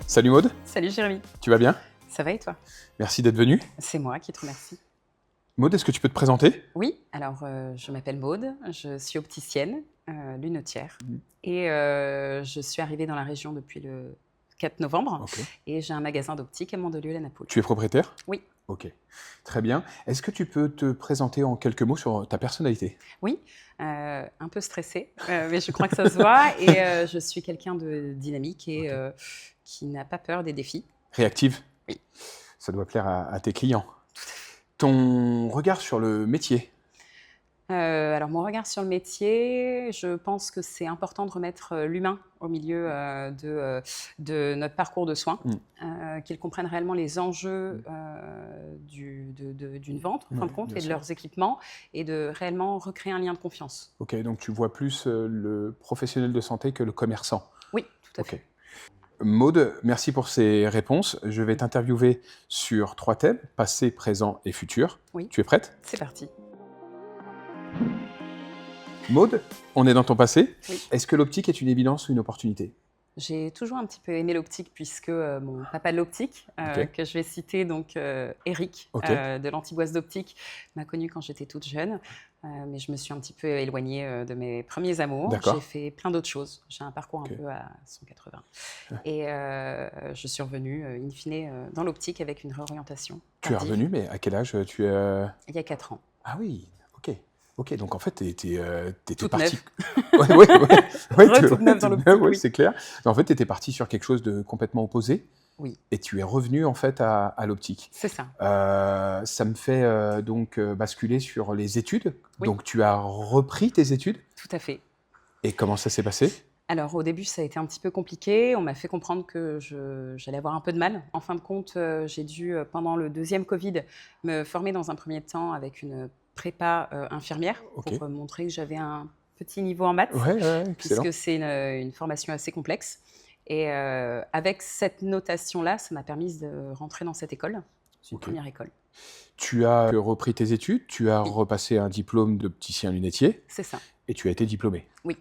Salut Maude, Salut Jérémy, tu vas bien? ça va et toi? Merci d'être venue. C'est moi qui te remercie. Maude, est-ce que tu peux te présenter? Oui, alors je m'appelle Maude, je suis opticienne, lunetière, et je suis arrivée dans la région depuis le 4 novembre, Ok. et j'ai un magasin d'optique à Mandelieu-la-Napoule. Tu es propriétaire? Oui, Ok, très bien. Est-ce que tu peux te présenter en quelques mots sur ta personnalité? oui, un peu stressée, mais je crois que ça se voit, et je suis quelqu'un de dynamique et Ok. qui n'a pas peur des défis. Réactive? Oui. Ça doit plaire à tes clients. Ton regard sur le métier? Alors mon regard sur le métier, je pense que c'est important de remettre, l'humain au milieu, de notre parcours de soins, qu'ils comprennent réellement les enjeux, d'une vente, en fin de Ouais, compte, bien et de sûr. leurs équipements, et de réellement recréer un lien de confiance. Ok, donc tu vois plus le professionnel de santé que le commerçant. Oui, tout à Ok. fait. Maude, merci pour ces réponses. Je vais t'interviewer sur 3 thèmes, passé, présent et futur. Oui, Tu es prête? c'est parti. Maude, on est dans ton passé. Oui. Est-ce que l'optique est une évidence ou une opportunité? J'ai toujours un petit peu aimé l'optique puisque, mon papa de l'optique, Ok. que je vais citer, donc Éric, Ok. de l'Antiboise d'Optique, m'a connue quand j'étais toute jeune, mais je me suis un petit peu éloignée, de mes premiers amours. J'ai D'accord. fait plein d'autres choses. J'ai un parcours Ok. un peu à 180, et je suis revenue, in fine, dans l'optique avec une réorientation Tu es tardive, revenu, mais à quel âge tu es il y a 4 ans. Ah oui, ok. Ok, donc en fait, t'étais Toute parti. neuve. Ouais, ouais, ouais. Ouais, Toute neuve dans toute l'optique, neuve, ouais, oui. c'est clair. Mais en fait, tu étais parti sur quelque chose de complètement opposé Oui, et tu es revenu en fait à l'optique. c'est ça. Ça me fait donc basculer sur les études. Oui, Donc tu as repris tes études tout à fait. et comment ça s'est passé? Alors au début, ça a été un petit peu compliqué. On m'a fait comprendre que j'allais avoir un peu de mal. En fin de compte, j'ai dû, pendant le deuxième covid, me former dans un premier temps avec une prépa, infirmière, Ok. pour, montrer que j'avais un petit niveau en maths, Ouais, ouais, excellent. puisque c'est une formation assez complexe, et avec cette notation-là, ça m'a permis de rentrer dans cette école. C'est une Ok. première école. Tu as repris tes études, tu as Oui, repassé un diplôme d'opticien lunetier c'est ça. et tu as été diplômé. Oui.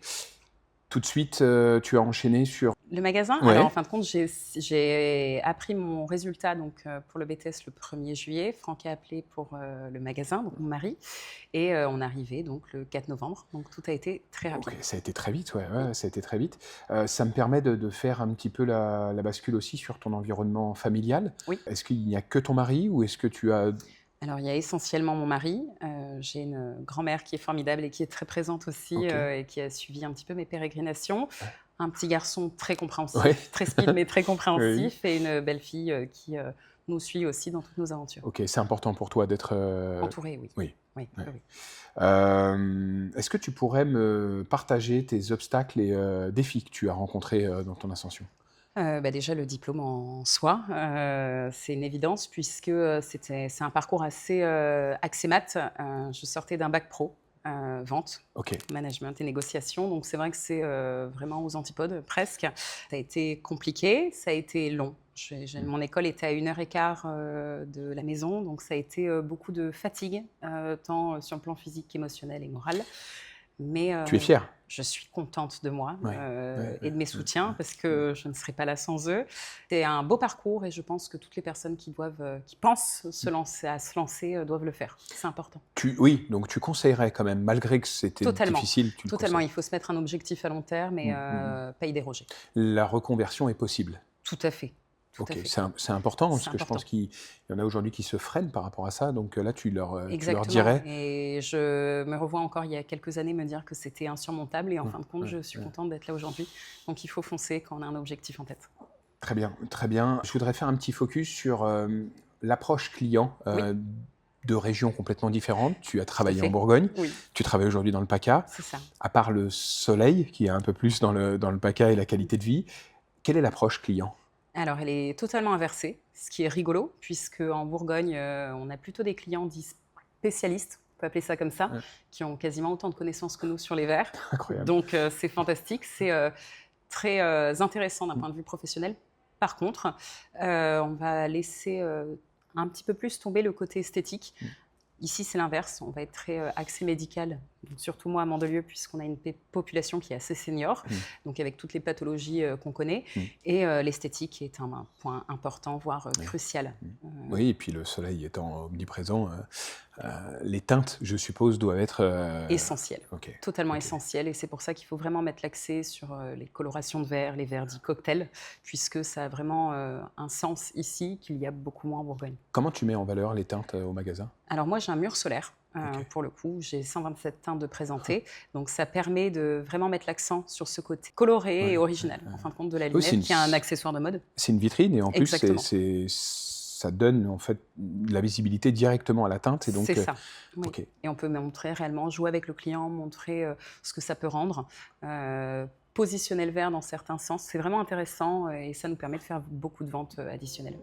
Tout de suite, tu as enchaîné sur... Le magasin? Alors, en Ouais, fin de compte, j'ai appris mon résultat, donc, pour le BTS le 1er juillet. Franck a appelé pour, le magasin, donc mon mari, et on arrivait donc le 4 novembre. Donc tout a été très rapide. ok, ça a été très vite, ouais, Oui. ouais, ça a été très vite. Ça me permet de faire un petit peu la bascule aussi sur ton environnement familial. Oui. Est-ce qu'il n'y a que ton mari ou est-ce que tu as... Alors, il y a essentiellement mon mari. J'ai une grand-mère qui est formidable et qui est très présente aussi, Ok. et qui a suivi un petit peu mes pérégrinations. Un petit garçon très compréhensif, Ouais. très speed, mais très Oui. compréhensif, et une belle-fille, qui, nous suit aussi dans toutes nos aventures. Ok, c'est important pour toi d'être... Entourée, oui. Oui. Oui, Ouais. oui, oui. Est-ce que tu pourrais me partager tes obstacles et défis que tu as rencontrés dans ton ascension? Déjà le diplôme en soi, c'est une évidence puisque, c'est un parcours assez, axé maths. Je sortais d'un bac pro, vente, Ok. management et négociation, donc c'est vrai que c'est, vraiment aux antipodes presque. Ça a été compliqué, ça a été long. Mon école était à 1 heure et quart, de la maison, donc ça a été, beaucoup de fatigue, tant sur le plan physique qu'émotionnel et moral. Mais Tu es fière? je suis contente de moi, Ouais. Ouais, et de mes ouais, soutiens, parce que je ne serais pas là sans eux. C'est un beau parcours, et je pense que toutes les personnes qui pensent se lancer, doivent le faire. C'est important. Oui, donc tu conseillerais quand même, malgré que c'était Totalement, difficile, tu le totalement. conseilles. Il faut se mettre un objectif à long terme, et pas y déroger. La reconversion est possible. Tout à fait, tout à Ok, fait. c'est important parce C'est que je pense important. qu'il y en a aujourd'hui qui se freinent par rapport à ça. Donc là, tu leur Exactement, dirais. et je me revois encore il y a quelques années me dire que c'était insurmontable, et en Ouais, fin de compte, ouais, je suis ouais. contente d'être là aujourd'hui. Donc il faut foncer quand on a un objectif en tête. Très bien, très bien. Je voudrais faire un petit focus sur l'approche client Oui, de régions complètement différentes. Tu as tout à travaillé en fait. Bourgogne, Oui, tu travailles aujourd'hui dans le PACA. c'est ça. À part le soleil, qui est un peu plus dans le PACA et la qualité de vie, quelle est l'approche client? Alors, elle est totalement inversée, ce qui est rigolo, puisque en Bourgogne, on a plutôt des clients dits spécialistes, on peut appeler ça comme ça, Ouais, qui ont quasiment autant de connaissances que nous sur les verres. incroyable. Donc, c'est fantastique, c'est très intéressant d'un point de vue professionnel. Par contre, on va laisser un petit peu plus tomber le côté esthétique. Ici, c'est l'inverse, on va être très axé médical Donc, surtout moi à Mandelieu, puisqu'on a une population qui est assez senior, donc avec toutes les pathologies qu'on connaît, et l'esthétique est un point important, voire crucial. Oui, et puis le soleil étant omniprésent, les teintes, je suppose, doivent être... Essentiel, Ok. totalement Ok. essentiel, et c'est pour ça qu'il faut vraiment mettre l'accès sur les colorations de verre, les verres dits cocktails, puisque ça a vraiment un sens ici qu'il y a beaucoup moins en Bourgogne. Comment tu mets en valeur les teintes au magasin? Alors moi j'ai un mur solaire, Ok. pour le coup, j'ai 127 teintes de présenter, donc ça permet de vraiment mettre l'accent sur ce côté coloré Ouais, et original, en fin de compte, de la Oui, lunette, qui est un accessoire de mode. c'est une vitrine et en plus, Exactement. ça donne en fait de la visibilité directement à la teinte. Et donc, C'est ça, oui. ok. Et on peut montrer réellement, jouer avec le client, montrer ce que ça peut rendre, positionner le verre dans certains sens. C'est vraiment intéressant et ça nous permet de faire beaucoup de ventes additionnelles.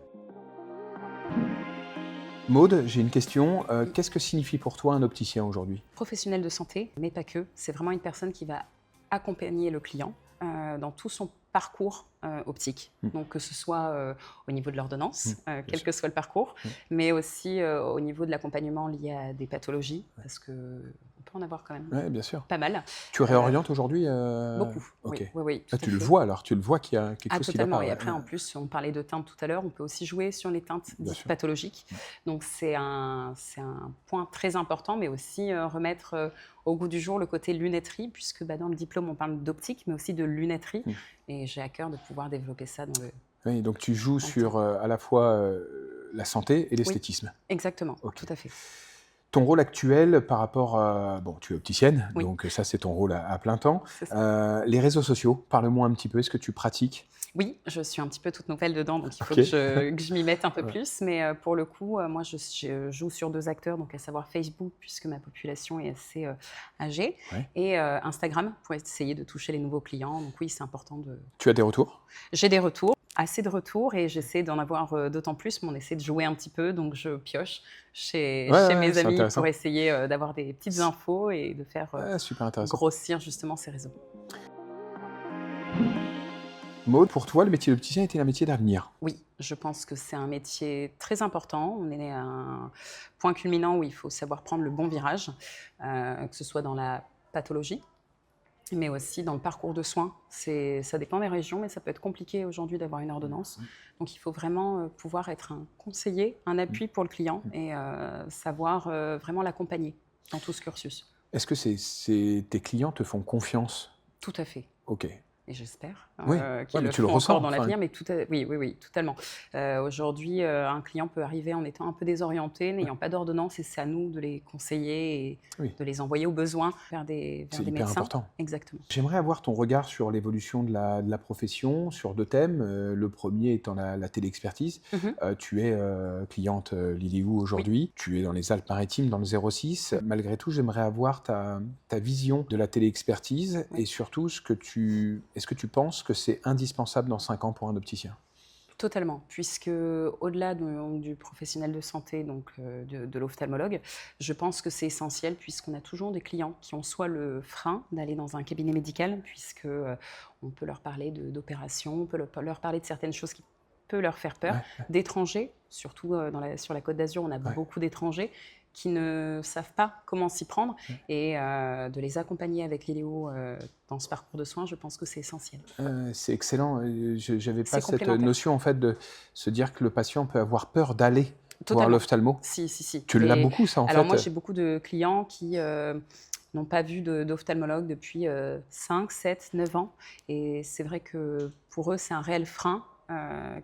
Maud, j'ai une question. Qu'est-ce que signifie pour toi un opticien aujourd'hui? Professionnel de santé, mais pas que. C'est vraiment une personne qui va accompagner le client dans tout son parcours optique. Donc que ce soit au niveau de l'ordonnance, quel que soit le parcours, mais aussi au niveau de l'accompagnement lié à des pathologies, parce qu'on peut en avoir quand même Oui, bien sûr. pas mal. Tu réorientes aujourd'hui Beaucoup, Ok. oui, tout à Tu le fait. vois alors, tu le vois qu'il y a quelque chose qui va Totalement. pas. Et Ouais. après, en plus, on parlait de teintes tout à l'heure, on peut aussi jouer sur les teintes Bien dites sûr. pathologiques. Donc, c'est un point très important, mais aussi remettre au goût du jour le côté lunetterie, puisque dans le diplôme, on parle d'optique, mais aussi de lunetterie. Et j'ai à cœur de pouvoir développer ça dans le... Oui, donc tu joues sur à la fois la santé et Oui, l'esthétisme. exactement, Ok. tout à fait. Ton rôle actuel par rapport à... Bon, tu es opticienne, Oui. donc ça c'est ton rôle à plein temps. C'est ça. Les réseaux sociaux, parle-moi un petit peu, est-ce que tu pratiques? Oui, je suis un petit peu toute nouvelle dedans, donc il faut Ok. que je m'y mette un peu Ouais. plus. Mais pour le coup, moi, je joue sur 2 acteurs, donc à savoir Facebook, puisque ma population est assez âgée, Ouais. et Instagram, pour essayer de toucher les nouveaux clients. Donc oui, c'est important de... Tu as des retours? J'ai des retours, assez de retours, et j'essaie d'en avoir d'autant plus, mais on essaie de jouer un petit peu, donc je pioche chez mes C'est amis intéressant. pour essayer d'avoir des petites infos et de faire Ouais, super intéressant. grossir justement ces réseaux. Maud, pour toi, le métier d'opticien était un métier d'avenir. Oui, je pense que c'est un métier très important. On est à un point culminant où il faut savoir prendre le bon virage, que ce soit dans la pathologie, mais aussi dans le parcours de soins. Ça dépend des régions, mais ça peut être compliqué aujourd'hui d'avoir une ordonnance. Donc il faut vraiment pouvoir être un conseiller, un appui pour le client et savoir vraiment l'accompagner dans tout ce cursus. Est-ce que tes clients te font confiance? Tout à fait. Ok. Et j'espère Oui, qu'ils mais le tu le feront ressens. encore dans Enfin, l'avenir, mais oui, totalement. Aujourd'hui, un client peut arriver en étant un peu désorienté, n'ayant pas d'ordonnance, et c'est à nous de les conseiller et oui, de les envoyer au besoin vers des c'est hyper médecins. important. Exactement. J'aimerais avoir ton regard sur l'évolution de la profession, sur 2 thèmes. Le premier étant la téléexpertise. Tu es cliente Liliou aujourd'hui. Tu es dans les Alpes-Maritimes, dans le 06. Malgré tout, j'aimerais avoir ta vision de la téléexpertise et surtout, est-ce que tu penses que c'est indispensable dans 5 ans pour un opticien? Totalement, puisque au-delà du professionnel de santé, donc de l'ophtalmologue, je pense que c'est essentiel puisqu'on a toujours des clients qui ont soit le frein d'aller dans un cabinet médical, puisque on peut leur parler d'opérations, on peut leur parler de certaines choses qui peuvent leur faire peur, d'étrangers, surtout sur la Côte d'Azur, on a beaucoup d'étrangers qui ne savent pas comment s'y prendre, et de les accompagner avec Liléo dans ce parcours de soins, je pense que c'est essentiel. C'est excellent. Je n'avais pas C'est cette complémentaire. notion en fait de se dire que le patient peut avoir peur d'aller voir Totalement. l'ophtalmo. Si. Tu l'as beaucoup ça en Alors fait. moi, j'ai beaucoup de clients qui n'ont pas vu d'ophtalmologue depuis 5, 7, 9 ans. Et c'est vrai que pour eux, c'est un réel frein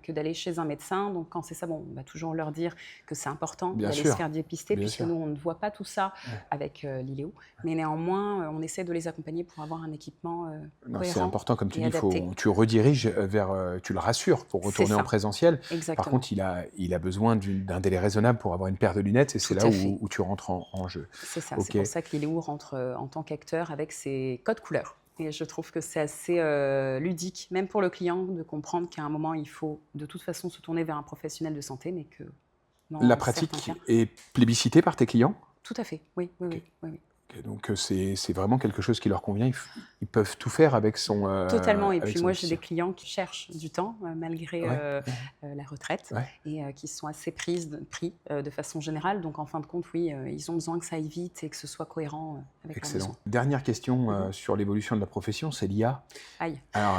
que d'aller chez un médecin. Donc quand c'est ça, on va toujours leur dire que c'est important Bien d'aller sûr. se faire dépister, Bien puisque sûr. nous, on ne voit pas tout ça avec Liléo. Mais néanmoins, on essaie de les accompagner pour avoir un équipement Non, cohérent. c'est important, comme tu et dis, adapté. tu rediriges tu le rassures pour C'est retourner en ça. présentiel. Exactement. Par contre, il a besoin d'un délai raisonnable pour avoir une paire de lunettes et c'est Tout là à fait. où tu rentres en jeu. C'est ça, Ok. c'est pour ça que Liléo rentre en tant qu'acteur avec ses codes couleurs. Et je trouve que c'est assez ludique, même pour le client, de comprendre qu'à un moment, il faut de toute façon se tourner vers un professionnel de santé, mais que dans La certains pratique cas... est plébiscitée par tes clients? Tout à fait, oui. Ok. Et donc c'est vraiment quelque chose qui leur convient. Ils peuvent tout faire avec Totalement. Et avec puis son moi, j'ai des logiciel. clients qui cherchent du temps malgré Ouais, la retraite ouais, et qui sont assez pris de façon générale. Donc en fin de compte, oui, ils ont besoin que ça aille vite et que ce soit cohérent avec leurs excellent. besoins. Dernière question Mhm. sur l'évolution de la profession, c'est l'IA. Aïe. Alors,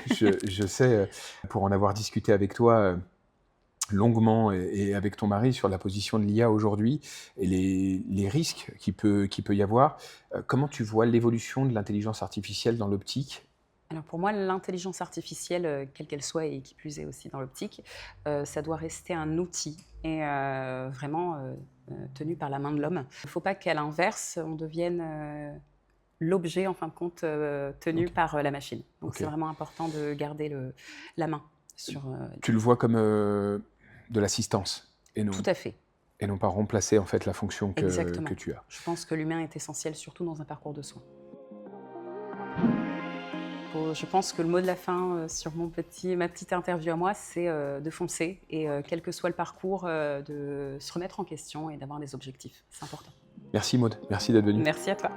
je sais, pour en avoir discuté avec toi longuement et avec ton mari sur la position de l'IA aujourd'hui et les risques qu'il peut y avoir, comment tu vois l'évolution de l'intelligence artificielle dans l'optique? Alors pour moi, l'intelligence artificielle, quelle qu'elle soit et qui plus est aussi dans l'optique, ça doit rester un outil et vraiment tenu par la main de l'homme. Il ne faut pas qu'à l'inverse, on devienne l'objet, en fin de compte, tenu OK, par la machine. Donc c'est OK. vraiment important de garder la main sur... Tu le vois comme, de l'assistance Tout à fait, et non pas remplacer en fait la fonction que exactement. tu as. Je pense que l'humain est essentiel, surtout dans un parcours de soins. Je pense que le mot de la fin sur ma petite interview à moi, c'est de foncer et quel que soit le parcours, de se remettre en question et d'avoir des objectifs. C'est important. Merci Maud, merci d'être venue. Merci à toi.